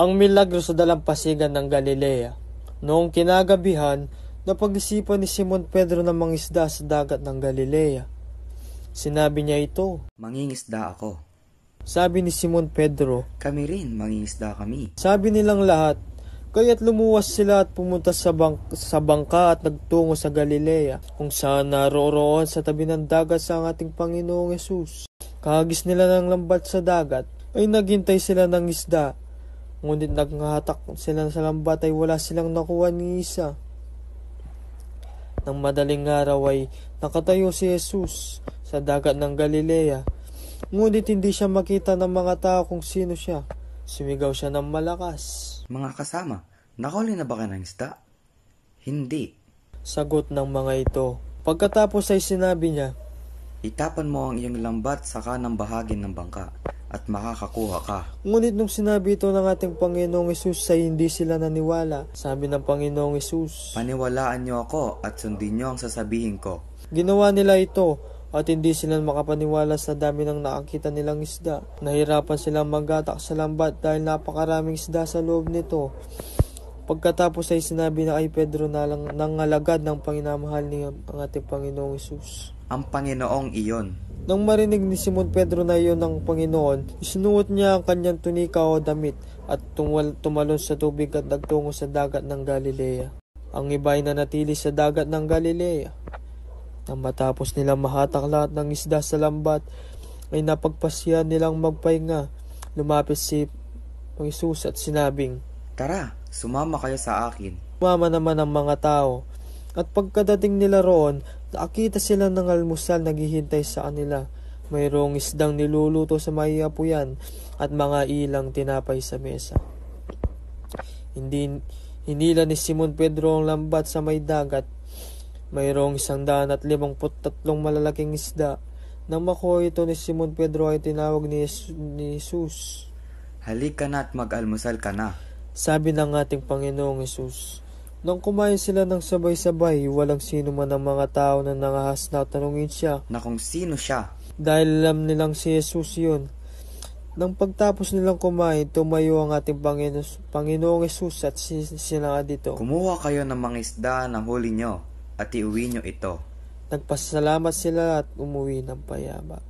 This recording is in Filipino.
Ang milagro sa dalampasigan ng Galilea. Noong kinagabihan, napag-isipan ni Simon Pedro na mangisda sa dagat ng Galilea. Sinabi niya ito, "Mangingisda ako." Sabi ni Simon Pedro, "Kami rin, mangingisda kami." Sabi nilang lahat, kaya't lumuwas sila at pumunta sa bangka at nagtungo sa Galilea, kung saan naroroon sa tabi ng dagat sa ating Panginoong Hesus. Kahagis nila ng lambat sa dagat, ay naghintay sila ng isda. Ngunit naghahatak sila sa lambat ay wala silang nakuha ni isa. Nang madaling araw ay nakatayo si Jesus sa dagat ng Galilea. Ngunit hindi siya makita ng mga tao kung sino siya. Sumigaw siya ng malakas. "Mga kasama, nakahuli na ba kayo ng isda?" "Hindi." Sagot ng mga ito. Pagkatapos ay sinabi niya, "Itapan mo ang iyong lambat sa kanang bahagi ng bangka at makakakuha ka." Ngunit nung sinabi ito ng ating Panginoong Hesus ay hindi sila naniwala. Sabi ng Panginoong Hesus, "Paniwalaan niyo ako at sundin niyo ang sasabihin ko." Ginawa nila ito at hindi sila makapaniwala sa dami ng nakakita nilang isda. Nahirapan silang magatak sa lambat dahil napakaraming isda sa loob nito. Pagkatapos ay sinabi na kay Pedro na lang ng alagad ng paginamahal ni ang ating Panginoong Hesus, "Ang Panginoong iyon." Nang marinig ni Simon Pedro na iyon ng Panginoon, isinuot niya ang kanyang tunika o damit at tumalon sa tubig at nagtungo sa dagat ng Galilea. Ang iba ay nanatili sa dagat ng Galilea. Nang matapos nilang mahatak lahat ng isda sa lambat, ay napagpasya nilang magpahinga. Lumapit si Jesus at sinabing, "Tara, sumama kayo sa akin." Sumama naman ang mga tao. At pagkadating nila roon, nakakita sila ng almusal naghihintay sa kanila. Mayroong isdang niluluto sa may apuyan at mga ilang tinapay sa mesa. Hinila ni Simon Pedro ang lambat sa may dagat. Mayroong 153 malalaking isda. Nang makuha ito ni Simon Pedro ay tinawag ni Jesus. "Halika na at mag-almusal ka na." Sabi ng ating Panginoong Hesus. Nang kumain sila ng sabay-sabay, walang sino man ang mga tao na nangahas na tanungin siya na kung sino siya, dahil alam nilang si Jesus yun. Nang pagtapos nilang kumain, tumayo ang ating Panginoong Hesus at sinabi dito, "Kumuha kayo ng mga isda na huli nyo at iuwi nyo ito." Nagpasalamat sila at umuwi ng payapa.